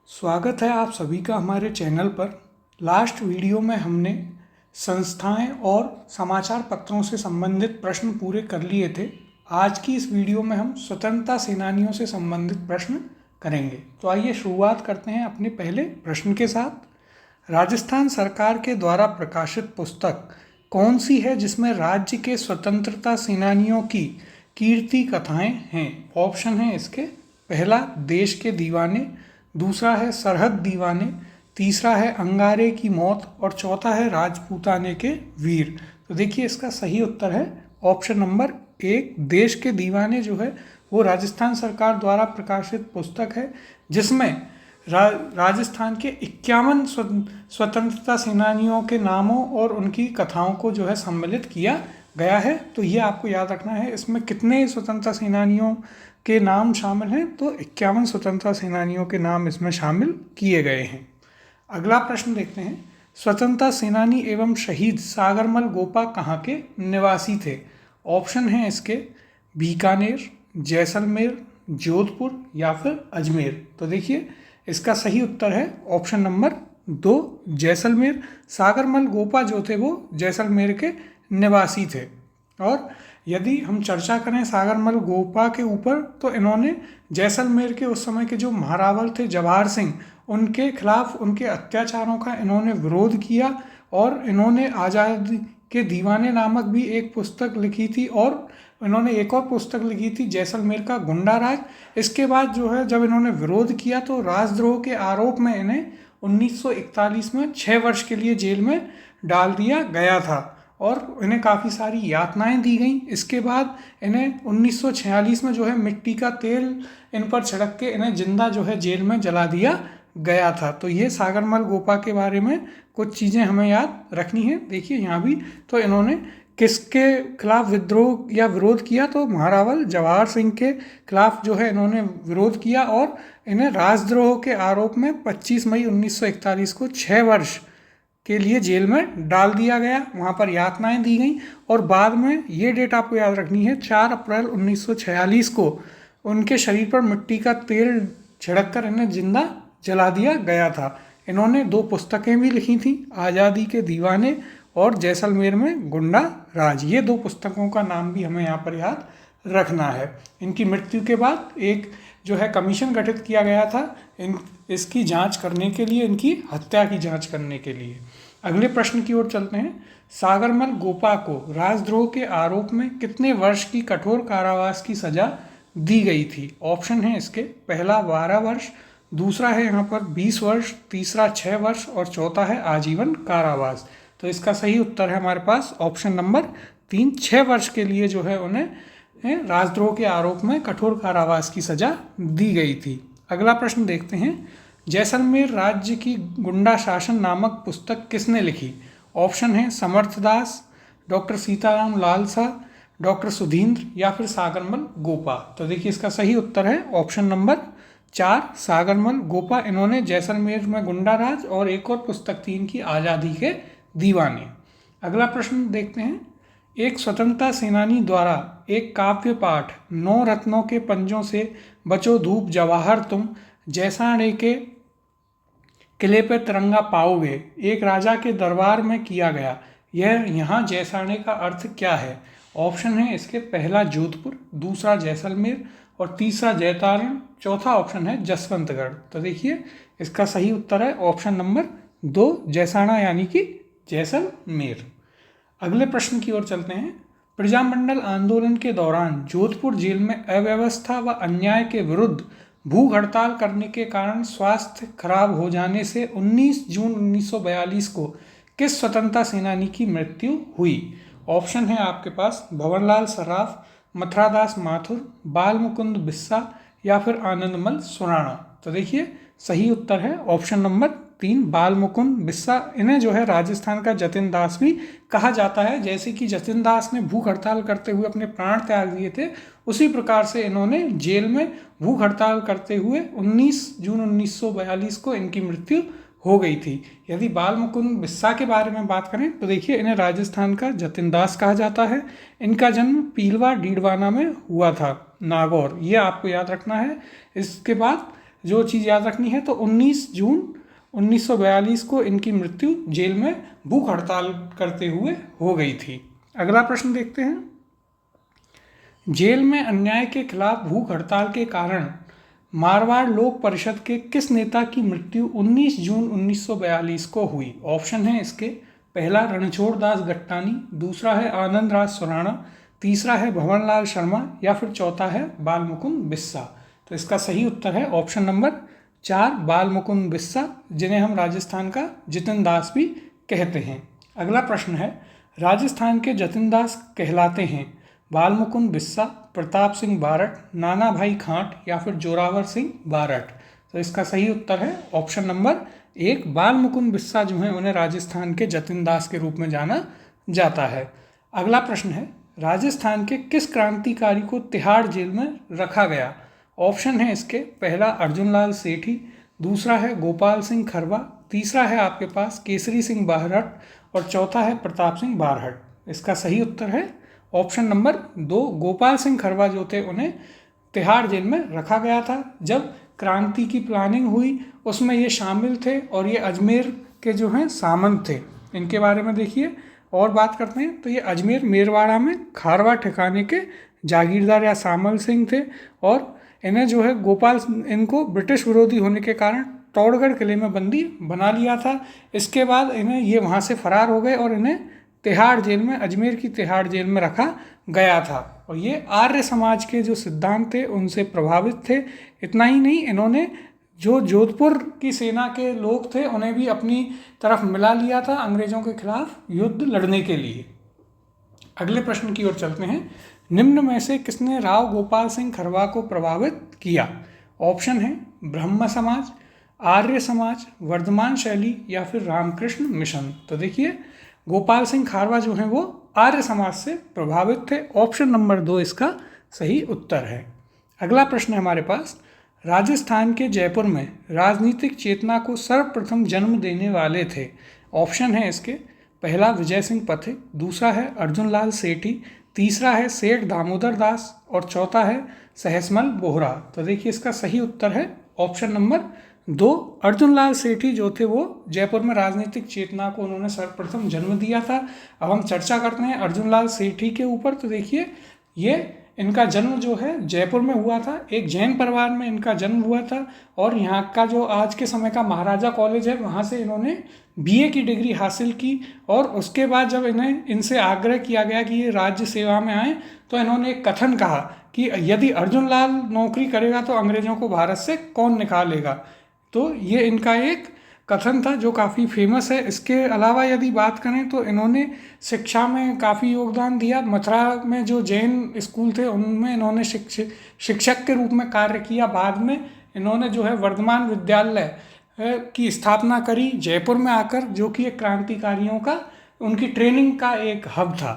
स्वागत है आप सभी का हमारे चैनल पर। लास्ट वीडियो में हमने संस्थाएं और समाचार पत्रों से संबंधित प्रश्न पूरे कर लिए थे। आज की इस वीडियो में हम स्वतंत्रता सेनानियों से संबंधित प्रश्न करेंगे। तो आइए शुरुआत करते हैं अपने पहले प्रश्न के साथ। राजस्थान सरकार के द्वारा प्रकाशित पुस्तक कौन सी है जिसमें राज्य के स्वतंत्रता सेनानियों की कीर्ति कथाएं हैं? ऑप्शन है इसके, पहला देश के दीवाने, दूसरा है सरहद दीवाने, तीसरा है अंगारे की मौत और चौथा है राजपूताने के वीर। तो देखिए इसका सही उत्तर है ऑप्शन नंबर एक, देश के दीवाने जो है वो राजस्थान सरकार द्वारा प्रकाशित पुस्तक है जिसमें राजस्थान के 51 स्वतंत्रता सेनानियों के नामों और उनकी कथाओं को जो है सम्मिलित किया गया है। तो ये आपको याद रखना है, इसमें कितने स्वतंत्रता सेनानियों के नाम शामिल हैं? तो 51 स्वतंत्रता सेनानियों के नाम इसमें शामिल किए गए हैं। अगला प्रश्न देखते हैं। स्वतंत्रता सेनानी एवं शहीद सागरमल गोपा कहाँ के निवासी थे? ऑप्शन हैं इसके, बीकानेर, जैसलमेर, जोधपुर या फिर अजमेर। तो देखिए इसका सही उत्तर है ऑप्शन नंबर 2, जैसलमेर। सागरमल गोपा जो थे वो जैसलमेर के निवासी थे। और यदि हम चर्चा करें सागरमल गोपा के ऊपर, तो इन्होंने जैसलमेर के उस समय के जो महारावल थे जवाहर सिंह, उनके खिलाफ उनके अत्याचारों का इन्होंने विरोध किया और इन्होंने आज़ादी के दीवाने नामक भी एक पुस्तक लिखी थी और इन्होंने एक और पुस्तक लिखी थी जैसलमेर का गुंडा राज। इसके बाद जो है जब इन्होंने विरोध किया तो राजद्रोह के आरोप में इन्हें 1941 में 6 वर्ष के लिए जेल में डाल दिया गया था और इन्हें काफ़ी सारी यातनाएं दी गई। इसके बाद इन्हें 1946 में जो है मिट्टी का तेल इन पर छिड़क के इन्हें जिंदा जो है जेल में जला दिया गया था। तो ये सागरमल गोपा के बारे में कुछ चीज़ें हमें याद रखनी है। देखिए यहाँ भी तो इन्होंने किसके खिलाफ विद्रोह या विरोध किया? तो महारावल जवाहर सिंह के खिलाफ जो है इन्होंने विरोध किया और इन्हें राजद्रोह के आरोप में 25 मई 1941 को 6 वर्ष के लिए जेल में डाल दिया गया। वहाँ पर यातनाएं दी गई और बाद में ये डेट आपको याद रखनी है, 4 अप्रैल 1946 को उनके शरीर पर मिट्टी का तेल छिड़क कर इन्हें जिंदा जला दिया गया था। इन्होंने 2 पुस्तकें भी लिखी थी, आज़ादी के दीवाने और जैसलमेर में गुंडा राज। ये 2 पुस्तकों का नाम भी हमें यहाँ पर याद रखना है। इनकी मृत्यु के बाद एक जो है कमीशन गठित किया गया था इसकी जांच करने के लिए, इनकी हत्या की जांच करने के लिए। अगले प्रश्न की ओर चलते हैं। सागरमल गोपा को राजद्रोह के आरोप में कितने वर्ष की कठोर कारावास की सजा दी गई थी? ऑप्शन है इसके, पहला 12 वर्ष, दूसरा है यहाँ पर 20 वर्ष, तीसरा 6 वर्ष और चौथा है आजीवन कारावास। तो इसका सही उत्तर है हमारे पास ऑप्शन नंबर 3, 6 वर्ष के लिए जो है उन्हें राजद्रोह के आरोप में कठोर कारावास की सजा दी गई थी। अगला प्रश्न देखते हैं। जैसलमेर राज्य की गुंडा शासन नामक पुस्तक किसने लिखी? ऑप्शन है समर्थदास, डॉक्टर सीताराम लालसा, डॉक्टर सुधींद्र या फिर सागरमल गोपा। तो देखिए इसका सही उत्तर है ऑप्शन नंबर 4, सागरमल गोपा। इन्होंने जैसलमेर में गुंडा राज और एक और पुस्तक थी इनकी आज़ादी के दीवाने। अगला प्रश्न देखते हैं। एक स्वतंत्रता सेनानी द्वारा एक काव्य पाठ 9 रत्नों के पंजों से बचो धूप जवाहर तुम, जैसाणे के किले पे तिरंगा पाओगे, एक राजा के दरबार में किया गया। यह यहाँ जैसाणे का अर्थ क्या है? ऑप्शन है इसके, पहला जोधपुर, दूसरा जैसलमेर और तीसरा जैतारण, चौथा ऑप्शन है जसवंतगढ़। तो देखिए इसका सही उत्तर है ऑप्शन नंबर 2, जैसाणा यानी कि जैसलमेर। अगले प्रश्न की ओर चलते हैं। प्रजामंडल आंदोलन के दौरान जोधपुर जेल में अव्यवस्था व अन्याय के विरुद्ध भूख हड़ताल करने के कारण स्वास्थ्य खराब हो जाने से 19 जून 1942 को किस स्वतंत्रता सेनानी की मृत्यु हुई? ऑप्शन है आपके पास, भवनलाल सराफ, मथुरादास माथुर, बाल मुकुंद बिस्सा या फिर आनंदमल सुराणा। तो देखिए सही उत्तर है ऑप्शन नंबर 3, बाल मुकुंद बिस्सा। इन्हें जो है राजस्थान का जतिन दास भी कहा जाता है। जैसे कि जतिन दास ने भूख हड़ताल करते हुए अपने प्राण त्याग दिए थे, उसी प्रकार से इन्होंने जेल में भूख हड़ताल करते हुए 19 जून 1942 को इनकी मृत्यु हो गई थी। यदि बाल मुकुंद बिस्सा के बारे में बात करें तो देखिए इन्हें राजस्थान का जतिन दास कहा जाता है। इनका जन्म पीलवा डीडवाना में हुआ था, नागौर, ये आपको याद रखना है। इसके बाद जो चीज़ याद रखनी है, तो 19 जून 1942 को इनकी मृत्यु जेल में भूख हड़ताल करते हुए हो गई थी। अगला प्रश्न देखते हैं। जेल में अन्याय के खिलाफ भूख हड़ताल के कारण मारवाड़ लोक परिषद के किस नेता की मृत्यु 19 जून 1942 को हुई? ऑप्शन है इसके, पहला रणछोड़ दास गट्टानी, दूसरा है आनंद राज सुराणा, तीसरा है भवनलाल शर्मा या फिर चौथा है बाल मुकुंद बिस्सा। तो इसका सही उत्तर है ऑप्शन नंबर 4 बाल मुकुंद बिस्सा, जिन्हें हम राजस्थान का जतिन दास भी कहते हैं। अगला प्रश्न है, राजस्थान के जतिन दास कहलाते हैं बाल मुकुंद बिस्सा, प्रताप सिंह बारठ, नाना भाई खांट या फिर जोरावर सिंह बारठ। तो इसका सही उत्तर है ऑप्शन नंबर 1 बाल मुकुंद बिस्सा, जो है उन्हें राजस्थान के जतिन दास के रूप में जाना जाता है। अगला प्रश्न है, राजस्थान के किस क्रांतिकारी को तिहाड़ जेल में रखा गया? ऑप्शन है इसके, पहला अर्जुन लाल सेठी, दूसरा है गोपाल सिंह खरवा, तीसरा है आपके पास केसरी सिंह बारहट और चौथा है प्रताप सिंह बारहट। इसका सही उत्तर है ऑप्शन नंबर 2 गोपाल सिंह खरवा, जो थे उन्हें तिहाड़ जेल में रखा गया था। जब क्रांति की प्लानिंग हुई उसमें ये शामिल थे और ये अजमेर के जो हैं सामंत थे। इनके बारे में देखिए और बात करते हैं, तो ये अजमेर मेरवाड़ा में खारवा ठिकाने के जागीरदार या सामल सिंह थे और इन्हें जो है इनको ब्रिटिश विरोधी होने के कारण तौड़गढ़ किले में बंदी बना लिया था। इसके बाद इन्हें ये वहाँ से फरार हो गए और इन्हें तिहाड़ जेल में, अजमेर की तिहाड़ जेल में रखा गया था। और ये आर्य समाज के जो सिद्धांत थे उनसे प्रभावित थे। इतना ही नहीं, इन्होंने जो जोधपुर की सेना के लोग थे उन्हें भी अपनी तरफ मिला लिया था अंग्रेजों के खिलाफ युद्ध लड़ने के लिए। अगले प्रश्न की ओर चलते हैं। निम्न में से किसने राव गोपाल सिंह खरवा को प्रभावित किया? ऑप्शन है ब्रह्म समाज, आर्य समाज, वर्धमान शैली या फिर रामकृष्ण मिशन। तो देखिए गोपाल सिंह खारवा जो हैं वो आर्य समाज से प्रभावित थे। ऑप्शन नंबर 2 इसका सही उत्तर है। अगला प्रश्न है हमारे पास, राजस्थान के जयपुर में राजनीतिक चेतना को सर्वप्रथम जन्म देने वाले थे। ऑप्शन है इसके, पहला विजय सिंह पथिक, दूसरा है अर्जुन लाल सेठी, तीसरा है सेठ दामोदर दास और चौथा है सहसमल बोहरा। तो देखिए इसका सही उत्तर है ऑप्शन नंबर 2 अर्जुन लाल सेठी, जो थे वो जयपुर में राजनीतिक चेतना को उन्होंने सर्वप्रथम जन्म दिया था। अब हम चर्चा करते हैं अर्जुन लाल सेठी के ऊपर। तो देखिए ये इनका जन्म जो है जयपुर में हुआ था, एक जैन परिवार में इनका जन्म हुआ था और यहाँ का जो आज के समय का महाराजा कॉलेज है वहाँ से इन्होंने बीए की डिग्री हासिल की। और उसके बाद जब इनसे आग्रह किया गया कि ये राज्य सेवा में आए तो इन्होंने एक कथन कहा कि यदि अर्जुन लाल नौकरी करेगा तो अंग्रेजों को भारत से कौन निकालेगा। तो ये इनका एक कथन था जो काफ़ी फेमस है। इसके अलावा यदि बात करें तो इन्होंने शिक्षा में काफ़ी योगदान दिया। मथुरा में जो जैन स्कूल थे उनमें इन्होंने शिक्षक के रूप में कार्य किया। बाद में इन्होंने जो है वर्धमान विद्यालय की स्थापना करी जयपुर में आकर, जो कि एक क्रांतिकारियों का उनकी ट्रेनिंग का एक हब था।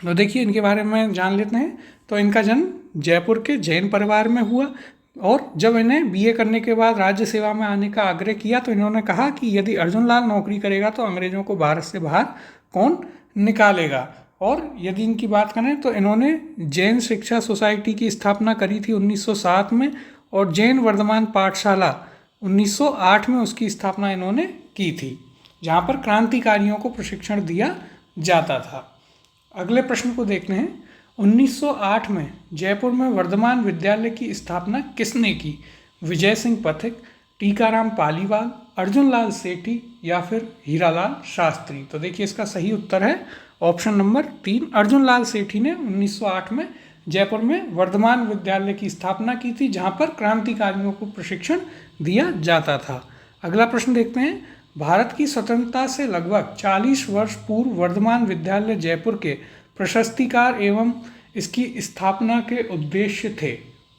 तो देखिए इनके बारे में जान लेते हैं। तो इनका जन्म जयपुर के जैन परिवार में हुआ और जब इन्हें बीए करने के बाद राज्य सेवा में आने का आग्रह किया तो इन्होंने कहा कि यदि अर्जुन लाल नौकरी करेगा तो अंग्रेजों को भारत से बाहर कौन निकालेगा। और यदि इनकी बात करें तो इन्होंने जैन शिक्षा सोसाइटी की स्थापना करी थी 1907 में और जैन वर्धमान पाठशाला 1908 में उसकी स्थापना इन्होंने की थी, जहाँ पर क्रांतिकारियों को प्रशिक्षण दिया जाता था। अगले प्रश्न को देखते हैं। 1908 में जयपुर में वर्धमान विद्यालय की स्थापना किसने की? विजय सिंह पथिक, टीकाराम पालीवाल, अर्जुन लाल सेठी या फिर हीरालाल शास्त्री। तो देखिए इसका सही उत्तर है ऑप्शन नंबर 3 अर्जुन लाल सेठी ने 1908 में जयपुर में वर्धमान विद्यालय की स्थापना की थी, जहां पर क्रांतिकारियों को प्रशिक्षण दिया जाता था। अगला प्रश्न देखते हैं। भारत की स्वतंत्रता से लगभग 40 वर्ष पूर्व वर्धमान विद्यालय जयपुर के प्रशस्तिकार एवं इसकी स्थापना के उद्देश्य थे।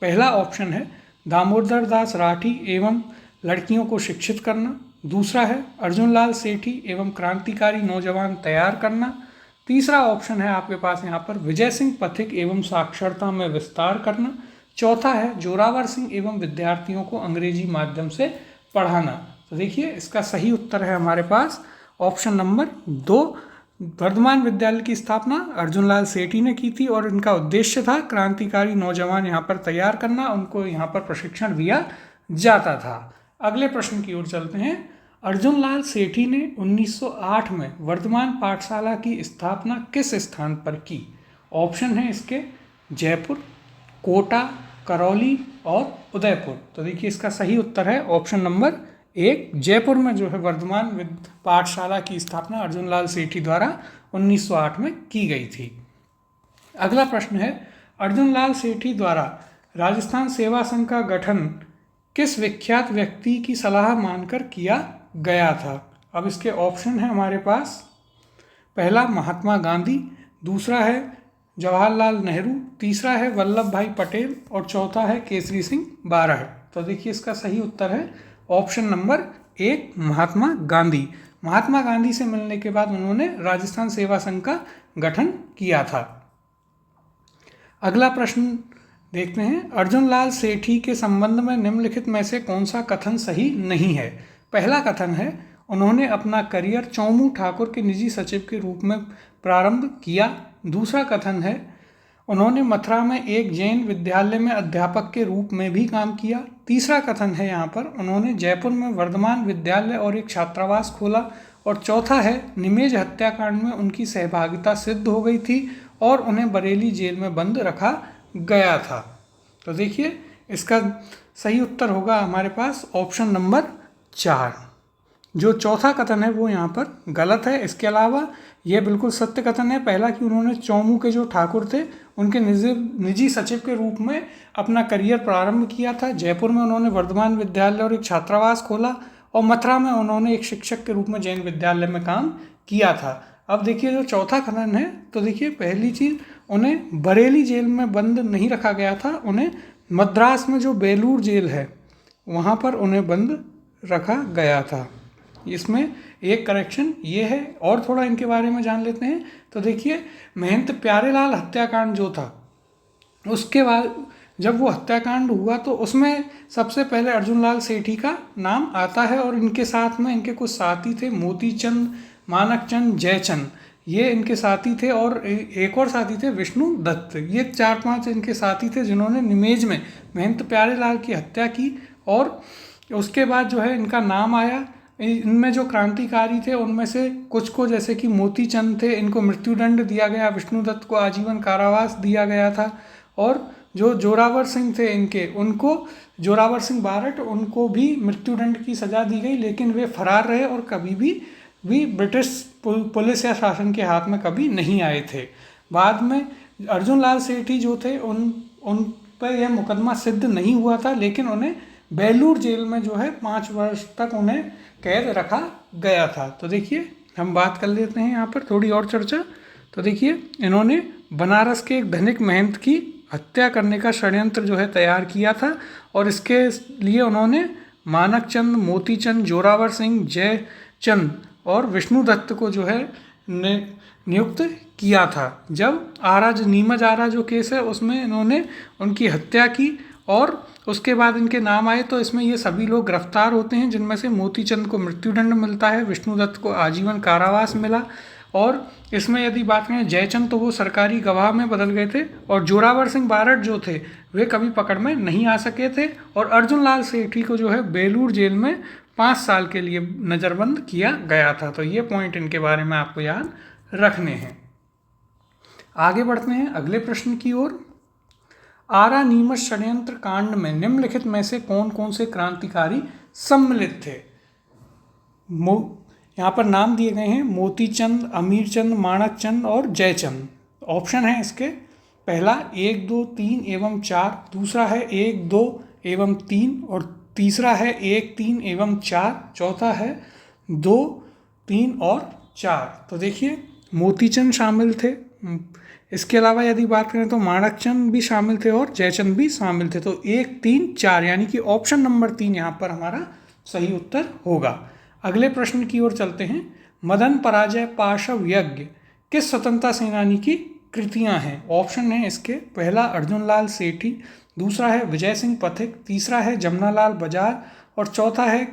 पहला ऑप्शन है दामोदर दास राठी एवं लड़कियों को शिक्षित करना, दूसरा है अर्जुन लाल सेठी एवं क्रांतिकारी नौजवान तैयार करना, तीसरा ऑप्शन है आपके पास यहाँ पर विजय सिंह पथिक एवं साक्षरता में विस्तार करना, चौथा है जोरावर सिंह एवं विद्यार्थियों को अंग्रेजी माध्यम से पढ़ाना। तो देखिए इसका सही उत्तर है हमारे पास ऑप्शन नंबर 2 वर्धमान विद्यालय की स्थापना अर्जुन लाल सेठी ने की थी और इनका उद्देश्य था क्रांतिकारी नौजवान यहाँ पर तैयार करना, उनको यहाँ पर प्रशिक्षण दिया जाता था। अगले प्रश्न की ओर चलते हैं। अर्जुन लाल सेठी ने 1908 में वर्धमान पाठशाला की स्थापना किस स्थान पर की? ऑप्शन है इसके जयपुर, कोटा, करौली और उदयपुर। तो देखिए इसका सही उत्तर है ऑप्शन नंबर 1, जयपुर में जो है वर्धमान पाठशाला की स्थापना अर्जुन लाल सेठी द्वारा 1908 में की गई थी। अगला प्रश्न है, अर्जुन लाल सेठी द्वारा राजस्थान सेवा संघ का गठन किस विख्यात व्यक्ति की सलाह मानकर किया गया था? अब इसके ऑप्शन है हमारे पास, पहला महात्मा गांधी, दूसरा है जवाहरलाल नेहरू, तीसरा है वल्लभ भाई पटेल और चौथा है केसरी सिंह बारह। तो देखिए इसका सही उत्तर है ऑप्शन नंबर 1, महात्मा गांधी। महात्मा गांधी से मिलने के बाद उन्होंने राजस्थान सेवा संघ का गठन किया था। अगला प्रश्न देखते हैं, अर्जुन लाल सेठी के संबंध में निम्नलिखित में से कौन सा कथन सही नहीं है? पहला कथन है, उन्होंने अपना करियर चौमू ठाकुर के निजी सचिव के रूप में प्रारंभ किया। दूसरा कथन है, उन्होंने मथुरा में एक जैन विद्यालय में अध्यापक के रूप में भी काम किया। तीसरा कथन है यहाँ पर, उन्होंने जयपुर में वर्धमान विद्यालय और एक छात्रावास खोला। और चौथा है, निमेज हत्याकांड में उनकी सहभागिता सिद्ध हो गई थी और उन्हें बरेली जेल में बंद रखा गया था। तो देखिए इसका सही उत्तर होगा हमारे पास ऑप्शन नंबर 4। जो चौथा कथन है वो यहाँ पर गलत है। इसके अलावा यह बिल्कुल सत्य कथन है, पहला कि उन्होंने चौमू के जो ठाकुर थे उनके निजी सचिव के रूप में अपना करियर प्रारंभ किया था। जयपुर में उन्होंने वर्धमान विद्यालय और एक छात्रावास खोला और मथुरा में उन्होंने एक शिक्षक के रूप में जैन विद्यालय में काम किया था। अब देखिए जो चौथा कथन है, तो देखिए पहली चीज़, उन्हें बरेली जेल में बंद नहीं रखा गया था, उन्हें मद्रास में जो बेलूर जेल है वहाँ पर उन्हें बंद रखा गया था। इसमें एक करेक्शन ये है। और थोड़ा इनके बारे में जान लेते हैं। तो देखिए महंत प्यारेलाल हत्याकांड जो था, उसके बाद जब वो हत्याकांड हुआ तो उसमें सबसे पहले अर्जुन लाल सेठी का नाम आता है और इनके साथ में इनके कुछ साथी थे, मोतीचंद, मानकचंद, जयचंद, ये इनके साथी थे और एक और साथी थे विष्णु दत्त। ये 4-5 इनके साथी थे जिन्होंने निमेज में महंत प्यारेलाल की हत्या की। और उसके बाद जो है इनका नाम आया। इनमें जो क्रांतिकारी थे उनमें से कुछ को, जैसे कि मोतीचंद थे, इनको मृत्युदंड दिया गया, विष्णु दत्त को आजीवन कारावास दिया गया था। और जो जोरावर सिंह थे इनके, उनको जोरावर सिंह बारट, उनको भी मृत्युदंड की सज़ा दी गई, लेकिन वे फरार रहे और कभी भी ब्रिटिश पुलिस या शासन के हाथ में कभी नहीं आए थे। बाद में अर्जुन लाल सेठी जो थे उन पर यह मुकदमा सिद्ध नहीं हुआ था, लेकिन उन्हें बेलूर जेल में जो है 5 वर्ष तक उन्हें कैद रखा गया था। तो देखिए हम बात कर लेते हैं यहाँ पर थोड़ी और चर्चा। तो देखिए इन्होंने बनारस के एक धनिक महंत की हत्या करने का षड्यंत्र जो है तैयार किया था और इसके लिए उन्होंने मानकचंद, मोतीचंद, जोरावर सिंह, जयचंद और विष्णु दत्त को जो है नियुक्त किया था। जब नीमच आरा जो केस है उसमें इन्होंने उनकी हत्या की और उसके बाद इनके नाम आए, तो इसमें ये सभी लोग गिरफ्तार होते हैं, जिनमें से मोतीचंद को मृत्युदंड मिलता है, विष्णु दत्त को आजीवन कारावास मिला। और इसमें यदि बात करें जयचंद, तो वो सरकारी गवाह में बदल गए थे और जोरावर सिंह बारट जो थे वे कभी पकड़ में नहीं आ सके थे। और अर्जुन लाल सेठी को जो है बेलूर जेल में 5 साल के लिए नज़रबंद किया गया था। तो ये पॉइंट इनके बारे में आपको याद रखने हैं। आगे बढ़ते हैं अगले प्रश्न की ओर। आरा नीमच षड्यंत्र कांड में निम्नलिखित में से कौन कौन से क्रांतिकारी सम्मिलित थे? यहाँ पर नाम दिए गए हैं मोतीचंद, अमीरचंद, माणकचंद और जयचंद। ऑप्शन है इसके, पहला 1, 2, 3 एवं 4, दूसरा है 1, 2 एवं 3 और तीसरा है 1, 3 एवं 4, चौथा है 2, 3 और 4। तो देखिए मोतीचंद शामिल थे। इसके अलावा यदि बात करें तो माणकचंद भी शामिल थे और जयचंद भी शामिल थे। तो 1, 3, 4 यानी कि ऑप्शन नंबर 3 यहाँ पर हमारा सही उत्तर होगा। अगले प्रश्न की ओर चलते हैं। मदन पराजय पाशव यज्ञ किस स्वतंत्रता सेनानी की कृतियां हैं? ऑप्शन है इसके, पहला अर्जुन लाल सेठी, दूसरा है विजय सिंह पथिक, तीसरा है जमनालाल बजाज और चौथा है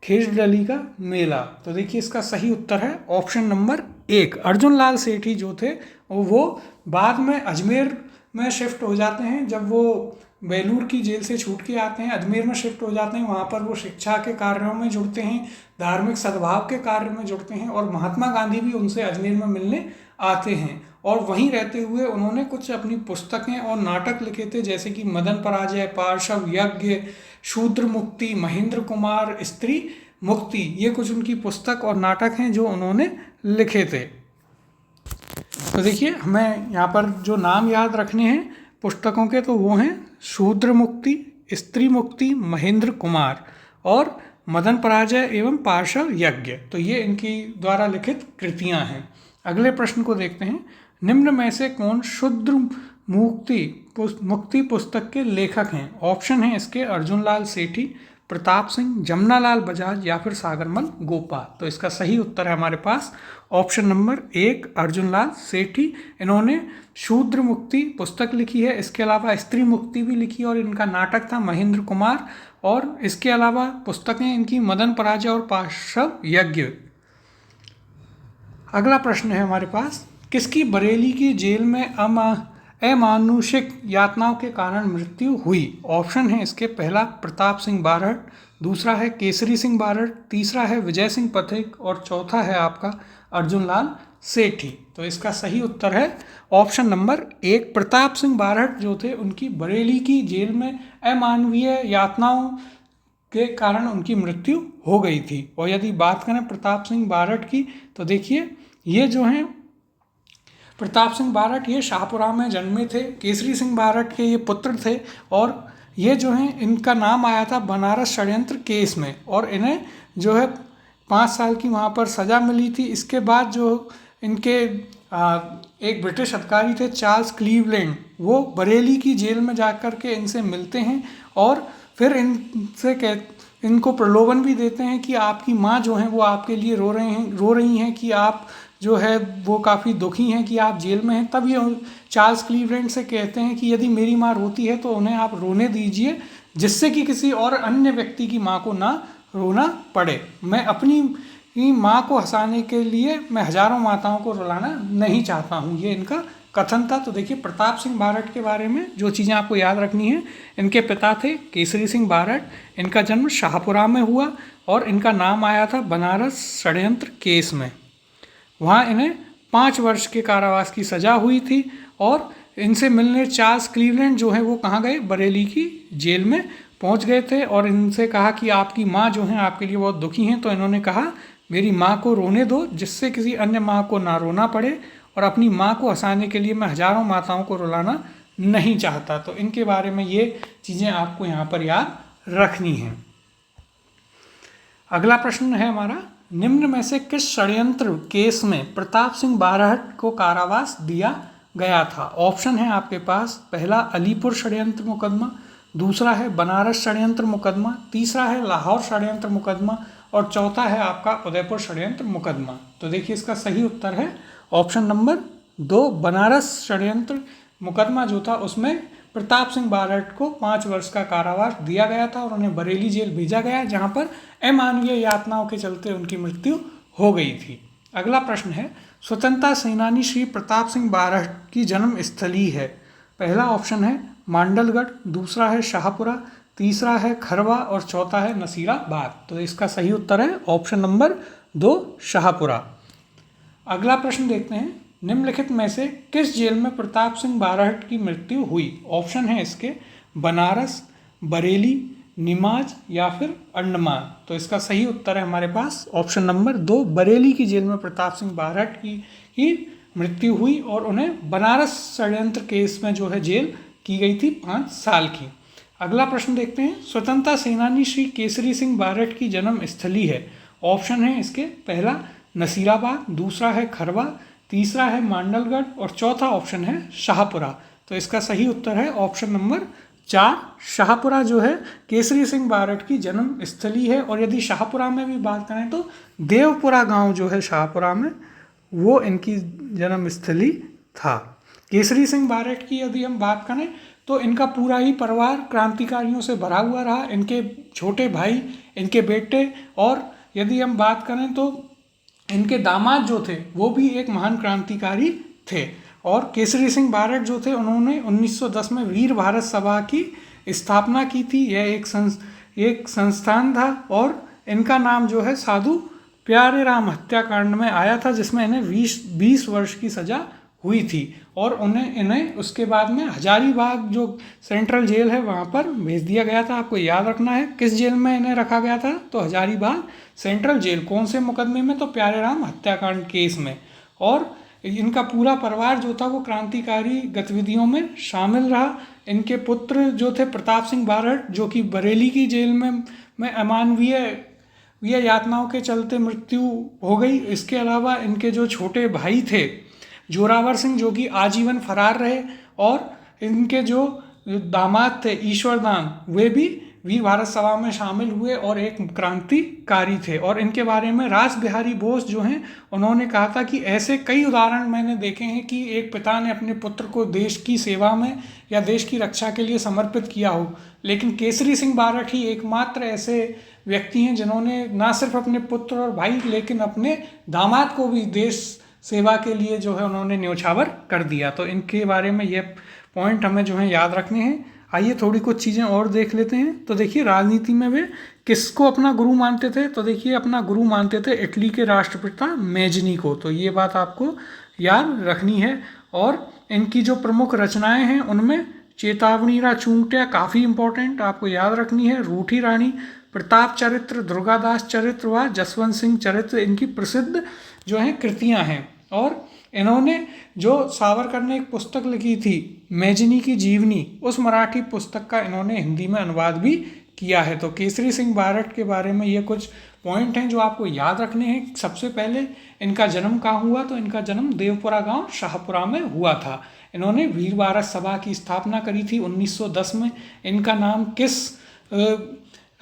खेजड़ली का मेला। तो देखिए इसका सही उत्तर है ऑप्शन नंबर 1। अर्जुन लाल सेठी जो थे वो बाद में अजमेर में शिफ्ट हो जाते हैं। जब वो बेलूर की जेल से छूट के आते हैं, अजमेर में शिफ्ट हो जाते हैं। वहाँ पर वो शिक्षा के कार्यों में जुड़ते हैं, धार्मिक सद्भाव के कार्य में जुड़ते हैं और महात्मा गांधी भी उनसे अजमेर में मिलने आते हैं। और वहीं रहते हुए उन्होंने कुछ अपनी पुस्तकें और नाटक लिखे थे, जैसे कि मदन पराजय, पार्श्व यज्ञ, शूद्र मुक्ति, महेंद्र कुमार, स्त्री मुक्ति। ये कुछ उनकी पुस्तक और नाटक हैं जो उन्होंने लिखे थे। तो देखिए, हमें यहाँ पर जो नाम याद रखने हैं पुस्तकों के, तो वो हैं शूद्र मुक्ति, स्त्री मुक्ति, महेंद्र कुमार और मदन पराजय एवं पार्श्व यज्ञ। तो ये इनकी द्वारा लिखित कृतियाँ हैं। अगले प्रश्न को देखते हैं। निम्न में से कौन शूद्र मुक्ति पुस्तक के लेखक हैं? ऑप्शन है इसके अर्जुन लाल सेठी, प्रताप सिंह, जमनालाल बजाज या फिर सागरमल गोपाल। तो इसका सही उत्तर है हमारे पास ऑप्शन नंबर 1 अर्जुन लाल सेठी। इन्होंने शूद्र मुक्ति पुस्तक लिखी है, इसके अलावा स्त्री मुक्ति भी लिखी और इनका नाटक था महेंद्र कुमार, और इसके अलावा पुस्तकें इनकी मदन पराजय और पार्श्व यज्ञ। अगला प्रश्न है हमारे पास, किसकी बरेली की जेल में अमानुषिक यातनाओं के कारण मृत्यु हुई? ऑप्शन है इसके पहला प्रताप सिंह बारहट, दूसरा है केसरी सिंह बारहट, तीसरा है विजय सिंह पथिक और चौथा है आपका अर्जुन लाल सेठी। तो इसका सही उत्तर है ऑप्शन नंबर 1 प्रताप सिंह बारहट जो थे उनकी बरेली की जेल में अमानवीय यातनाओं के कारण उनकी मृत्यु हो गई थी। और यदि बात करें प्रताप सिंह बारहट की, तो देखिए ये जो हैं प्रताप सिंह बारहट ये शाहपुरा में जन्मे थे, केसरी सिंह बारहट के ये पुत्र थे और ये जो हैं इनका नाम आया था बनारस षड्यंत्र केस में और इन्हें जो है 5 साल की वहाँ पर सज़ा मिली थी। इसके बाद जो इनके एक ब्रिटिश अधिकारी थे चार्ल्स क्लीवलैंड, वो बरेली की जेल में जाकर के इनसे मिलते हैं और फिर इनको प्रलोभन भी देते हैं कि आपकी माँ जो है वो आपके लिए रो रही हैं कि आप जो है वो काफ़ी दुखी हैं कि आप जेल में हैं। तब ये चार्ल्स क्लीवलैंड से कहते हैं कि यदि मेरी माँ रोती है तो उन्हें आप रोने दीजिए, जिससे कि किसी और अन्य व्यक्ति की माँ को ना रोना पड़े। मैं अपनी माँ को हंसाने के लिए मैं हजारों माताओं को रुलाना नहीं चाहता हूँ, ये इनका कथन था। तो देखिए प्रताप सिंह बारहट के बारे में जो चीज़ें आपको याद रखनी है, इनके पिता थे केसरी सिंह बारहट, इनका जन्म शाहपुरा में हुआ और इनका नाम आया था बनारस षड्यंत्र केस में। वहाँ इन्हें 5 वर्ष के कारावास की सज़ा हुई थी और इनसे मिलने चार्ल्स क्लीवलैंड जो है वो कहाँ गए, बरेली की जेल में पहुँच गए थे और इनसे कहा कि आपकी माँ जो है आपके लिए बहुत दुखी हैं। तो इन्होंने कहा मेरी माँ को रोने दो, जिससे किसी अन्य माँ को ना रोना पड़े, और अपनी माँ को हंसाने के लिए मैं हजारों माताओं को रुलाना नहीं चाहता। तो इनके बारे में ये चीज़ें आपको यहाँ पर याद रखनी हैं। अगला प्रश्न है हमारा, निम्न में से किस षड्यंत्र केस में प्रताप सिंह बारहट को कारावास दिया गया था? ऑप्शन है आपके पास, पहला अलीपुर षड्यंत्र मुकदमा, दूसरा है बनारस षड्यंत्र मुकदमा, तीसरा है लाहौर षड्यंत्र मुकदमा और चौथा है आपका उदयपुर षड्यंत्र मुकदमा। तो देखिए इसका सही उत्तर है ऑप्शन नंबर 2 बनारस षड्यंत्र मुकदमा जो था उसमें प्रताप सिंह बारहट को 5 वर्ष का कारावास दिया गया था और उन्हें बरेली जेल भेजा गया, जहां पर अमानवीय यातनाओं के चलते उनकी मृत्यु हो गई थी। अगला प्रश्न है, स्वतंत्रता सेनानी श्री प्रताप सिंह बारहट की जन्म स्थली है? पहला ऑप्शन है मांडलगढ़, दूसरा है शाहपुरा, तीसरा है खरवा और चौथा है नसीराबाद। तो इसका सही उत्तर है ऑप्शन नंबर 2 शाहपुरा। अगला प्रश्न देखते हैं, निम्नलिखित में से किस जेल में प्रताप सिंह बारहट की मृत्यु हुई? ऑप्शन है इसके बनारस, बरेली, निमाज या फिर अंडमान। तो इसका सही उत्तर है हमारे पास ऑप्शन नंबर 2 बरेली की जेल में प्रताप सिंह बारहट की मृत्यु हुई और उन्हें बनारस षड्यंत्र केस में जो है जेल की गई थी 5 साल की। अगला प्रश्न देखते हैं, स्वतंत्रता सेनानी श्री केसरी सिंह बारहट की जन्म स्थली है? ऑप्शन है इसके पहला नसीराबाद, दूसरा है खरवा, तीसरा है मांडलगढ़ और चौथा ऑप्शन है शाहपुरा। तो इसका सही उत्तर है ऑप्शन नंबर 4 शाहपुरा जो है केसरी सिंह बारहट की जन्म स्थली है। और यदि शाहपुरा में भी बात करें तो देवपुरा गांव जो है शाहपुरा में, वो इनकी जन्म स्थली था। केसरी सिंह बारहट की यदि हम बात करें तो इनका पूरा ही परिवार क्रांतिकारियों से भरा हुआ रहा, इनके छोटे भाई, इनके बेटे, और यदि हम बात करें तो इनके दामाद जो थे वो भी एक महान क्रांतिकारी थे। और केसरी सिंह बारहट जो थे उन्होंने 1910 में वीर भारत सभा की स्थापना की थी। यह एक संस्थान था और इनका नाम जो है साधु प्यारेराम हत्याकांड में आया था, जिसमें इन्हें 20 वर्ष की सज़ा हुई थी और इन्हें उसके बाद में हजारीबाग जो सेंट्रल जेल है वहाँ पर भेज दिया गया था। आपको याद रखना है किस जेल में इन्हें रखा गया था, तो हजारीबाग सेंट्रल जेल। कौन से मुकदमे में, तो प्यारेराम हत्याकांड केस में। और इनका पूरा परिवार जो था वो क्रांतिकारी गतिविधियों में शामिल रहा। इनके पुत्र जो थे प्रताप सिंह बारहट, जो कि बरेली की जेल में अमानवीय यातनाओं के चलते मृत्यु हो गई। इसके अलावा इनके जो छोटे भाई थे जोरावर सिंह, जो कि आजीवन फरार रहे, और इनके जो दामाद थे ईश्वरदान, वे भी वीर भारत सभा में शामिल हुए और एक क्रांतिकारी थे। और इनके बारे में रास बिहारी बोस जो हैं, उन्होंने कहा था कि ऐसे कई उदाहरण मैंने देखे हैं कि एक पिता ने अपने पुत्र को देश की सेवा में या देश की रक्षा के लिए समर्पित किया हो, लेकिन केसरी सिंह बारहट ही एकमात्र ऐसे व्यक्ति हैं जिन्होंने ना सिर्फ अपने पुत्र और भाई लेकिन अपने दामाद को भी देश सेवा के लिए जो है उन्होंने न्योछावर कर दिया। तो इनके बारे में ये पॉइंट हमें जो है याद रखने हैं। आइए थोड़ी कुछ चीज़ें और देख लेते हैं। तो देखिए राजनीति में वे किसको अपना गुरु मानते थे, तो देखिए अपना गुरु मानते थे इटली के राष्ट्रपिता मेजनी को। तो ये बात आपको याद रखनी है। और इनकी जो प्रमुख रचनाएं हैं उनमें चेतावनी चूंकटिया काफ़ी इंपॉर्टेंट आपको याद रखनी है। रूठी रानी, प्रताप चरित्र, दुर्गादास चरित्र व जसवंत सिंह चरित्र इनकी प्रसिद्ध जो हैं कृतियां हैं। और इन्होंने जो सावरकर ने एक पुस्तक लिखी थी मेजनी की जीवनी, उस मराठी पुस्तक का इन्होंने हिंदी में अनुवाद भी किया है। तो केसरी सिंह बारहट के बारे में ये कुछ पॉइंट हैं जो आपको याद रखने हैं। सबसे पहले इनका जन्म कहाँ हुआ, तो इनका जन्म देवपुरा गांव शाहपुरा में हुआ था। इन्होंने वीर भारत सभा की स्थापना करी थी 1910 में। इनका नाम किस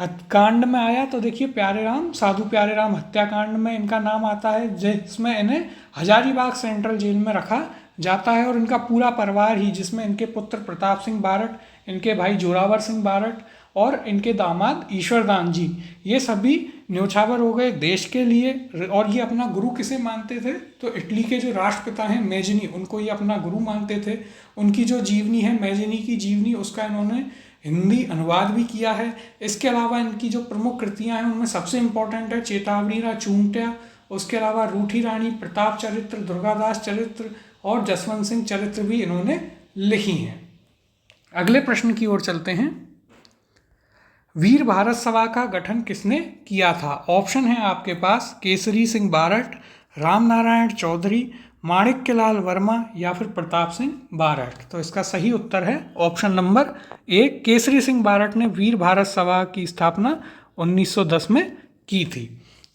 कांड में आया, तो देखिए प्यारेराम, साधु प्यारेराम हत्याकांड में इनका नाम आता है, जिसमें इन्हें हजारीबाग सेंट्रल जेल में रखा जाता है। और इनका पूरा परिवार ही, जिसमें इनके पुत्र प्रताप सिंह बारहट, इनके भाई जोरावर सिंह बारहट और इनके दामाद ईश्वरदान जी, ये सभी न्योछावर हो गए देश के लिए। और ये अपना गुरु किसे मानते थे, तो इटली के जो राष्ट्रपिता हैं मेजनी, उनको ये अपना गुरु मानते थे। उनकी जो जीवनी है मेजनी की जीवनी, उसका इन्होंने हिंदी अनुवाद भी किया है। इसके अलावा इनकी जो प्रमुख कृतियां हैं उनमें सबसे इम्पोर्टेंट है चेतावनी चूंकटिया, उसके अलावा रूठी रानी, प्रताप चरित्र, दुर्गादास चरित्र और जसवंत सिंह चरित्र भी इन्होंने लिखी हैं। अगले प्रश्न की ओर चलते हैं। वीर भारत सभा का गठन किसने किया था? ऑप्शन है आपके पास केसरी सिंह बारहट, राम नारायण चौधरी, माणिक्यलाल वर्मा या फिर प्रताप सिंह बारहट। तो इसका सही उत्तर है ऑप्शन नंबर 1, केसरी सिंह बारहट ने वीर भारत सभा की स्थापना 1910 में की थी।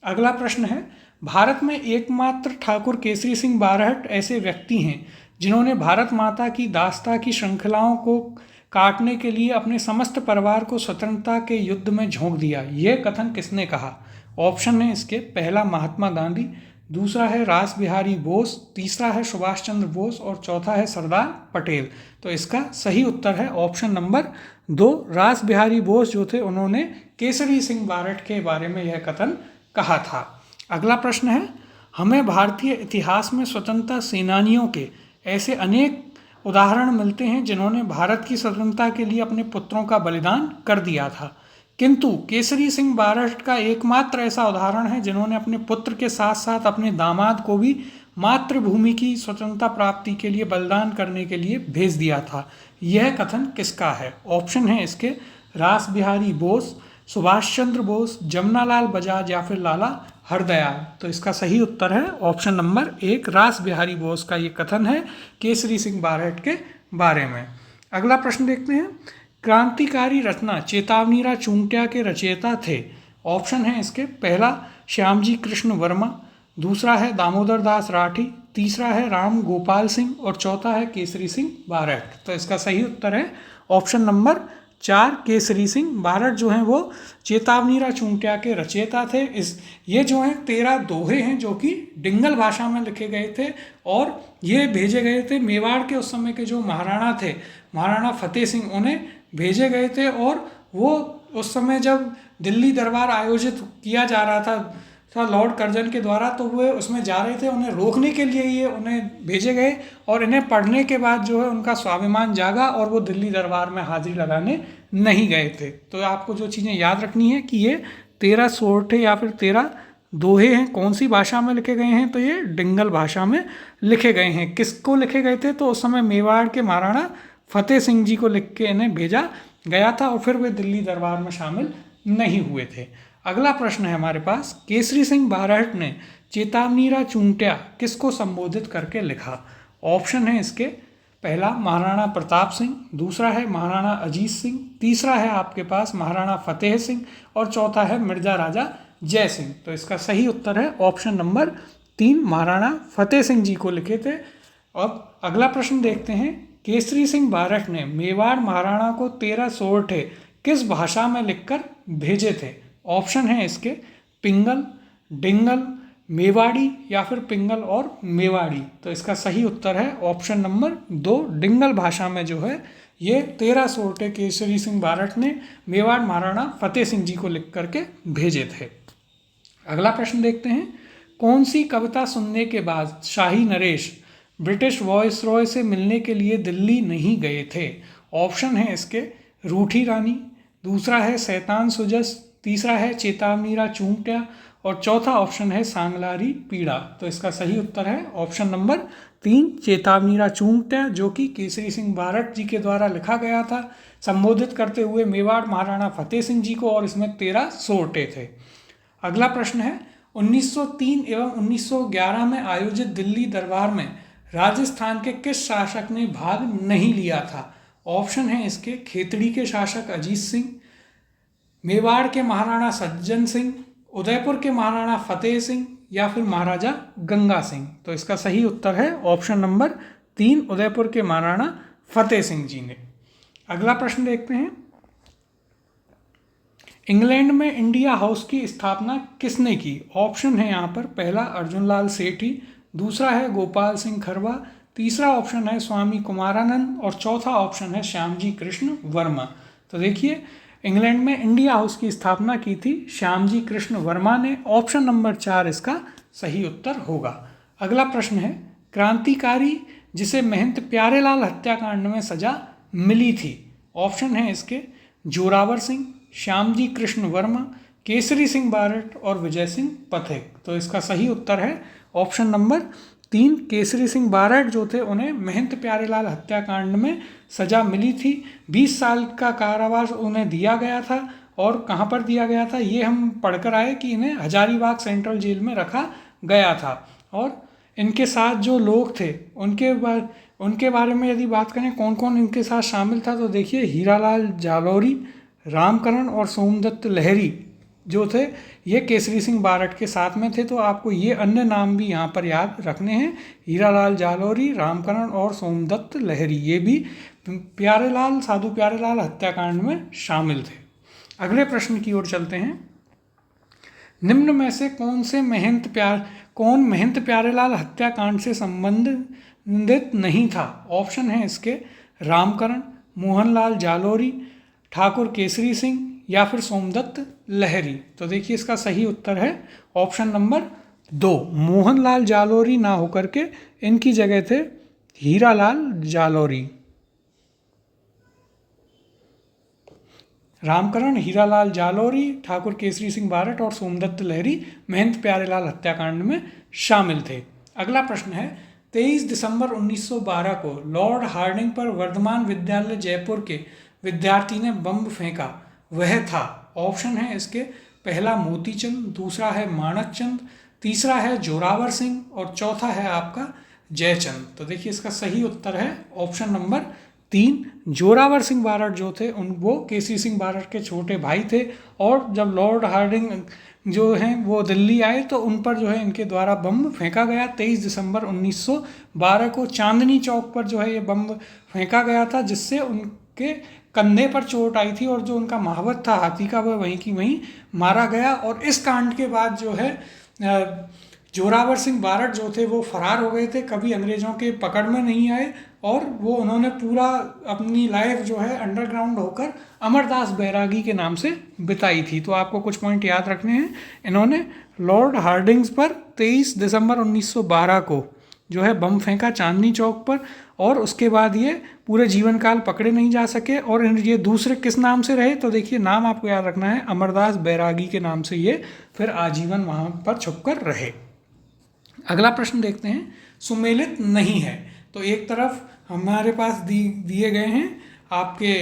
अगला प्रश्न है, भारत में एकमात्र ठाकुर केसरी सिंह बारहट ऐसे व्यक्ति हैं जिन्होंने भारत माता की दास्ता की श्रृंखलाओं को काटने के लिए अपने समस्त परिवार को स्वतंत्रता के युद्ध में झोंक दिया। यह कथन किसने कहा? ऑप्शन है इसके, पहला महात्मा गांधी, दूसरा है रास बिहारी बोस, तीसरा है सुभाष चंद्र बोस और चौथा है सरदार पटेल। तो इसका सही उत्तर है ऑप्शन नंबर 2, रास बिहारी बोस जो थे उन्होंने केसरी सिंह बारहट के बारे में यह कथन कहा था। अगला प्रश्न है, हमें भारतीय इतिहास में स्वतंत्रता सेनानियों के ऐसे अनेक उदाहरण मिलते हैं जिन्होंने भारत की स्वतंत्रता के लिए अपने पुत्रों का बलिदान कर दिया था, किंतु केसरी सिंह बारहट का एकमात्र ऐसा उदाहरण है जिन्होंने अपने पुत्र के साथ साथ अपने दामाद को भी मातृभूमि की स्वतंत्रता प्राप्ति के लिए बलिदान करने के लिए भेज दिया था। यह कथन किसका है? ऑप्शन है इसके, रास बिहारी बोस, सुभाष चंद्र बोस, जमनालाल बजाज या फिर लाला हरदयाल। तो इसका सही उत्तर है ऑप्शन नंबर 1, रास बिहारी बोस का ये कथन है केसरी सिंह बारहट के बारे में। अगला प्रश्न देखते हैं, क्रांतिकारी रचना चेतावनी चूंकटिया के रचयिता थे। ऑप्शन है इसके, पहला श्यामजी कृष्ण वर्मा, दूसरा है दामोदर दास राठी, तीसरा है राम गोपाल सिंह और चौथा है केसरी सिंह बारहट। तो इसका सही उत्तर है ऑप्शन नंबर 4, केसरी सिंह बारहट जो हैं वो चेतावनी चूंकटिया के रचयिता थे। ये जो हैं 13 दोहे हैं जो कि डिंगल भाषा में लिखे गए थे और ये भेजे गए थे मेवाड़ के उस समय के जो महाराणा थे, महाराणा फतेह सिंह, उन्हें भेजे गए थे। और वो उस समय जब दिल्ली दरबार आयोजित किया जा रहा था लॉर्ड कर्जन के द्वारा, तो वे उसमें जा रहे थे, उन्हें रोकने के लिए ये उन्हें भेजे गए और इन्हें पढ़ने के बाद जो है उनका स्वाभिमान जागा और वो दिल्ली दरबार में हाजिरी लगाने नहीं गए थे। तो आपको जो चीज़ें याद रखनी है कि ये 13 सोरठे या फिर 13 दोहे हैं, कौन सी भाषा में लिखे गए हैं, तो ये डिंगल भाषा में लिखे गए हैं। किसको लिखे गए थे, तो उस समय मेवाड़ के महाराणा फतेह सिंह जी को लिख के इन्हें भेजा गया था और फिर वे दिल्ली दरबार में शामिल नहीं हुए थे। अगला प्रश्न है हमारे पास, केसरी सिंह बारहट ने चेतावनीरा चूंटिया किसको संबोधित करके लिखा। ऑप्शन है इसके, पहला महाराणा प्रताप सिंह, दूसरा है महाराणा अजीत सिंह, तीसरा है आपके पास महाराणा फतेह सिंह और चौथा है मिर्जा राजा जय सिंह। तो इसका सही उत्तर है ऑप्शन नंबर 3, महाराणा फतेह सिंह जी को लिखे थे। अब अगला प्रश्न देखते हैं, केसरी सिंह बारहट ने मेवाड़ महाराणा को 13 सोरठे किस भाषा में लिखकर भेजे थे। ऑप्शन है इसके, पिंगल, डिंगल, मेवाड़ी या फिर पिंगल और मेवाड़ी। तो इसका सही उत्तर है ऑप्शन नंबर 2, डिंगल भाषा में जो है ये 13 सोरठे केसरी सिंह बारहट ने मेवाड़ महाराणा फतेह सिंह जी को लिख करके भेजे थे। अगला प्रश्न देखते हैं, कौन सी कविता सुनने के बाद शाही नरेश ब्रिटिश वॉइसरॉय से मिलने के लिए दिल्ली नहीं गए थे। ऑप्शन है इसके, रूठी रानी, दूसरा है शैतान सुजस, तीसरा है चेतावनीरा चूंटिया और चौथा ऑप्शन है सांगलारी पीड़ा। तो इसका सही उत्तर है ऑप्शन नंबर 3, चेतावनीरा चूंटिया, जो कि केसरी सिंह बारहट जी के द्वारा लिखा गया था संबोधित करते हुए मेवाड़ महाराणा फतेह सिंह जी को, और इसमें 13 सोरठे थे। अगला प्रश्न है, 1903 एवं 1911 में आयोजित दिल्ली दरबार में राजस्थान के किस शासक ने भाग नहीं लिया था। ऑप्शन है इसके, खेतड़ी के शासक अजीत सिंह, मेवाड़ के महाराणा सज्जन सिंह, उदयपुर के महाराणा फतेह सिंह या फिर महाराजा गंगा सिंह। तो इसका सही उत्तर है ऑप्शन नंबर 3, उदयपुर के महाराणा फतेह सिंह जी ने। अगला प्रश्न देखते हैं, इंग्लैंड में इंडिया हाउस की स्थापना किसने की। ऑप्शन है यहाँ पर, पहला अर्जुन लाल सेठी, दूसरा है गोपाल सिंह खरवा, तीसरा ऑप्शन है स्वामी कुमारानंद और चौथा ऑप्शन है श्यामजी कृष्ण वर्मा। तो देखिए, इंग्लैंड में इंडिया हाउस की स्थापना की थी श्यामजी कृष्ण वर्मा ने। ऑप्शन नंबर 4 इसका सही उत्तर होगा। अगला प्रश्न है, क्रांतिकारी जिसे महंत प्यारेलाल हत्याकांड में सजा मिली थी। ऑप्शन है इसके, जोरावर सिंह, श्यामजी कृष्ण वर्मा, केसरी सिंह बारहट और विजय सिंह पथिक। तो इसका सही उत्तर है ऑप्शन नंबर 3, केसरी सिंह बारहट जो थे उन्हें महंत प्यारेलाल हत्याकांड में सजा मिली थी। 20 साल का कारावास उन्हें दिया गया था। और कहाँ पर दिया गया था, ये हम पढ़कर आए कि इन्हें हजारीबाग सेंट्रल जेल में रखा गया था। और इनके साथ जो लोग थे उनके बारे में यदि बात करें कौन कौन इनके साथ शामिल था, तो देखिए, हीरालाल जालौरी, रामकरण और सोमदत्त लहरी जो थे ये केसरी सिंह बारहट के साथ में थे। तो आपको ये अन्य नाम भी यहाँ पर याद रखने हैं, हीरालाल जालौरी, रामकरण और सोमदत्त लहरी, ये भी प्यारेलाल, साधु प्यारेलाल हत्याकांड में शामिल थे। अगले प्रश्न की ओर चलते हैं, निम्न में से कौन महंत प्यारेलाल हत्याकांड से संबंधित नहीं था। ऑप्शन है इसके, रामकरण, मोहनलाल जालौरी, ठाकुर केसरी सिंह या फिर सोमदत्त लहरी। तो देखिए, इसका सही उत्तर है ऑप्शन नंबर 2, मोहनलाल जालौरी ना होकर के इनकी जगह थे हीरालाल जालौरी। रामकरण, हीरालाल जालौरी, ठाकुर केसरी सिंह बारहट और सोमदत्त लहरी महंत प्यारेलाल हत्याकांड में शामिल थे। अगला प्रश्न है, 23 दिसंबर 1912 को लॉर्ड हार्डिंग पर वर्धमान विद्यालय जयपुर के विद्यार्थी ने बम फेंका, वह था। ऑप्शन है इसके, पहला मोतीचंद, दूसरा है माणकचंद, तीसरा है जोरावर सिंह और चौथा है आपका जयचंद। तो देखिए, इसका सही उत्तर है ऑप्शन नंबर 3, जोरावर सिंह बारहट जो थे वो केसरी सिंह बारहट के छोटे भाई थे। और जब लॉर्ड हार्डिंग जो हैं वो दिल्ली आए तो उन पर जो है इनके द्वारा बम फेंका गया। 23 दिसंबर 1912 को चांदनी चौक पर जो है ये बम फेंका गया था, जिससे उनके कंधे पर चोट आई थी और जो उनका महावत था हाथी का वह वहीं की वहीं मारा गया। और इस कांड के बाद जो है जोरावर सिंह बारहट जो थे वो फरार हो गए थे, कभी अंग्रेज़ों के पकड़ में नहीं आए और वो उन्होंने पूरा अपनी लाइफ जो है अंडरग्राउंड होकर अमरदास बैरागी के नाम से बिताई थी। तो आपको कुछ पॉइंट याद रखने हैं। इन्होंने लॉर्ड हार्डिंग्स पर 23 दिसंबर 1912 को जो है बम फेंका चांदनी चौक पर, और उसके बाद ये पूरे जीवन काल पकड़े नहीं जा सके। और ये दूसरे किस नाम से रहे, तो देखिए नाम आपको याद रखना है, अमरदास बैरागी के नाम से ये फिर आजीवन वहाँ पर छुपकर रहे। अगला प्रश्न देखते हैं, सुमेलित नहीं है। तो एक तरफ हमारे पास दिए गए हैं आपके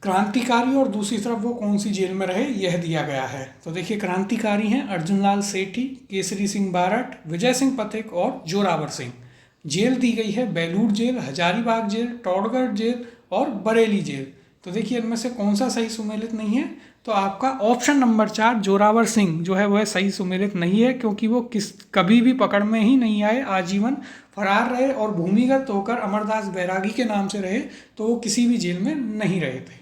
क्रांतिकारी और दूसरी तरफ वो कौन सी जेल में रहे यह दिया गया है। तो देखिए क्रांतिकारी हैं अर्जुन लाल सेठी, केसरी सिंह बारट, विजय सिंह पथिक और जोरावर सिंह। जेल दी गई है Belur jail, Hazaribagh jail, Todgarh jail और बरेली जेल। तो देखिए इनमें से कौन सा सही सुमेलित नहीं है, तो आपका ऑप्शन नंबर 4 जोरावर सिंह जो है वह सही सुमेलित नहीं है, क्योंकि वो कभी भी पकड़ में ही नहीं आए, आजीवन फरार रहे और भूमिगत होकर अमरदास बैरागी के नाम से रहे, तो वो किसी भी जेल में नहीं रहे थे।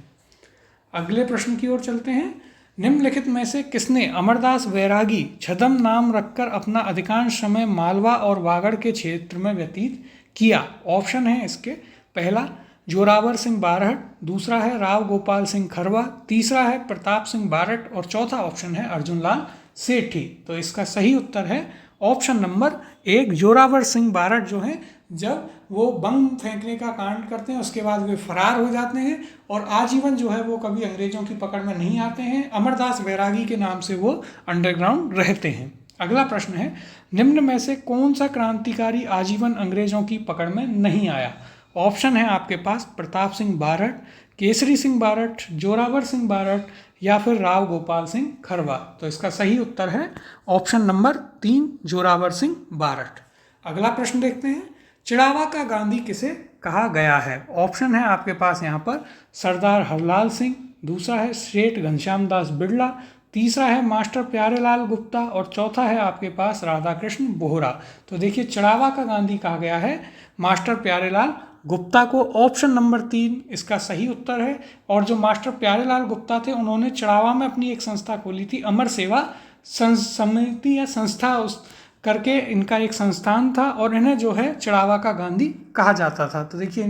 अगले प्रश्न की ओर चलते हैं, निम्नलिखित में से किसने अमरदास बैरागी छदम नाम रखकर अपना अधिकांश समय मालवा और वागड़ के क्षेत्र में व्यतीत किया। ऑप्शन है इसके, पहला जोरावर सिंह बारहट, दूसरा है राव गोपाल सिंह खरवा, तीसरा है प्रताप सिंह बारट और चौथा ऑप्शन है अर्जुन लाल सेठी। तो इसका सही उत्तर है ऑप्शन नंबर 1 जोरावर सिंह बारट जो है जब वो बम फेंकने का कांड करते हैं उसके बाद वे फरार हो जाते हैं और आजीवन जो है वो कभी अंग्रेजों की पकड़ में नहीं आते हैं। अमरदास बैरागी के नाम से वो अंडरग्राउंड रहते हैं। अगला प्रश्न है, निम्न में से कौन सा क्रांतिकारी आजीवन अंग्रेजों की पकड़ में नहीं आया। ऑप्शन है आपके पास प्रताप सिंह बारट, केसरी सिंह बारट, जोरावर सिंह बारट या फिर राव गोपाल सिंह खरवा। तो इसका सही उत्तर है ऑप्शन नंबर 3 जोरावर सिंह बारट। अगला प्रश्न देखते हैं, चिड़ावा का गांधी किसे कहा गया है। ऑप्शन है आपके पास यहाँ पर सरदार हरलाल सिंह, दूसरा है सेठ घनश्याम दास बिड़ला, तीसरा है मास्टर प्यारेलाल गुप्ता और चौथा है आपके पास राधा कृष्ण बोहरा। तो देखिए चिड़ावा का गांधी कहा गया है मास्टर प्यारेलाल गुप्ता को। ऑप्शन नंबर 3 इसका सही उत्तर है। और जो मास्टर प्यारेलाल गुप्ता थे उन्होंने चिड़ावा में अपनी एक संस्था खोली थी, अमर सेवा समिति या संस्था उस करके इनका एक संस्थान था और इन्हें जो है चिड़ावा का गांधी कहा जाता था। तो देखिए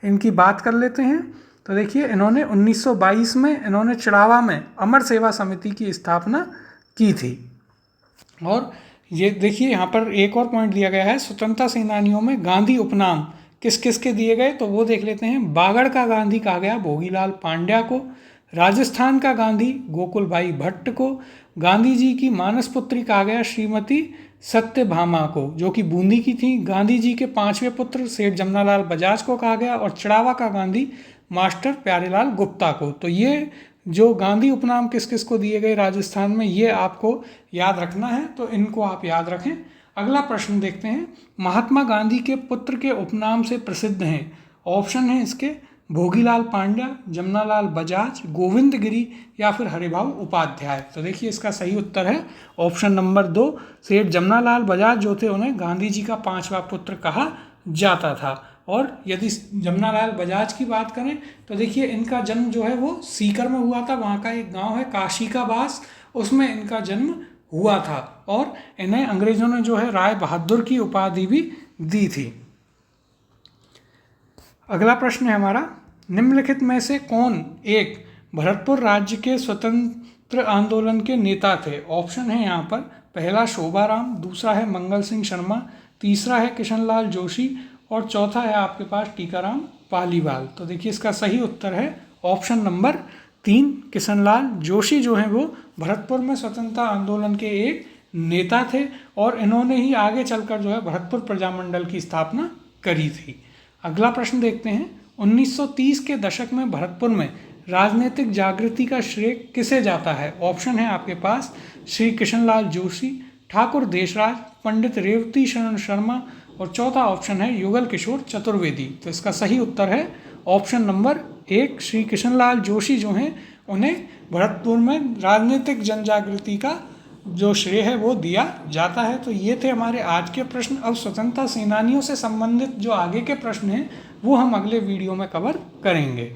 इनकी बात कर लेते हैं। तो देखिए इन्होंने 1922 में इन्होंने चिड़ावा में अमर सेवा समिति की स्थापना की थी। और ये देखिए यहाँ पर एक और पॉइंट दिया गया है, स्वतंत्रता सेनानियों में गांधी उपनाम किस किस के दिए गए, तो वो देख लेते हैं। बागड़ का गांधी कहा गया भोगीलाल पांड्या को, राजस्थान का गांधी गोकुल भाई भट्ट को, गांधी जी की मानस पुत्री कहा गया श्रीमती सत्यभामा को जो कि बूंदी की थी, गांधी जी के 5वें पुत्र सेठ जमनालाल बजाज को कहा गया और चिड़ावा का गांधी मास्टर प्यारेलाल गुप्ता को। तो ये जो गांधी उपनाम किस किस को दिए गए राजस्थान में, ये आपको याद रखना है, तो इनको आप याद रखें। अगला प्रश्न देखते हैं, महात्मा गांधी के पुत्र के उपनाम से प्रसिद्ध हैं। ऑप्शन है इसके भोगीलाल पांड्या, जमनालाल बजाज, गोविंद गिरी या फिर हरिभाऊ उपाध्याय। तो देखिए इसका सही उत्तर है ऑप्शन नंबर 2 सेठ जमनालाल बजाज जो थे उन्हें गांधी जी का 5वां पुत्र कहा जाता था। और यदि जमनालाल बजाज की बात करें तो देखिए इनका जन्म जो है वो सीकर में हुआ था, वहाँ का एक गांव है काशी का बास, उसमें इनका जन्म हुआ था और इन्हें अंग्रेजों ने जो है राय बहादुर की उपाधि भी दी थी। अगला प्रश्न है हमारा, निम्नलिखित में से कौन एक भरतपुर राज्य के स्वतंत्र आंदोलन के नेता थे। ऑप्शन है यहाँ पर, पहला शोभाराम, दूसरा है मंगल सिंह शर्मा, तीसरा है किशनलाल जोशी और चौथा है आपके पास टीकाराम पालीवाल। तो देखिए इसका सही उत्तर है ऑप्शन नंबर 3 किशनलाल जोशी जो हैं वो भरतपुर में स्वतंत्रता आंदोलन के एक नेता थे और इन्होंने ही आगे चलकर जो है भरतपुर प्रजामंडल की स्थापना करी थी। अगला प्रश्न देखते हैं, 1930 के दशक में भरतपुर में राजनीतिक जागृति का श्रेय किसे जाता है। ऑप्शन है आपके पास श्री किशनलाल जोशी, ठाकुर देशराज, पंडित रेवती शरण शर्मा और चौथा ऑप्शन है युगल किशोर चतुर्वेदी। तो इसका सही उत्तर है ऑप्शन नंबर 1 श्री किशनलाल जोशी जो हैं उन्हें भरतपुर में राजनीतिक जनजागृति का जो श्रेय है वो दिया जाता है। तो ये थे हमारे आज के प्रश्न। अब स्वतंत्रता सेनानियों से संबंधित जो आगे के प्रश्न हैं वो हम अगले वीडियो में कवर करेंगे।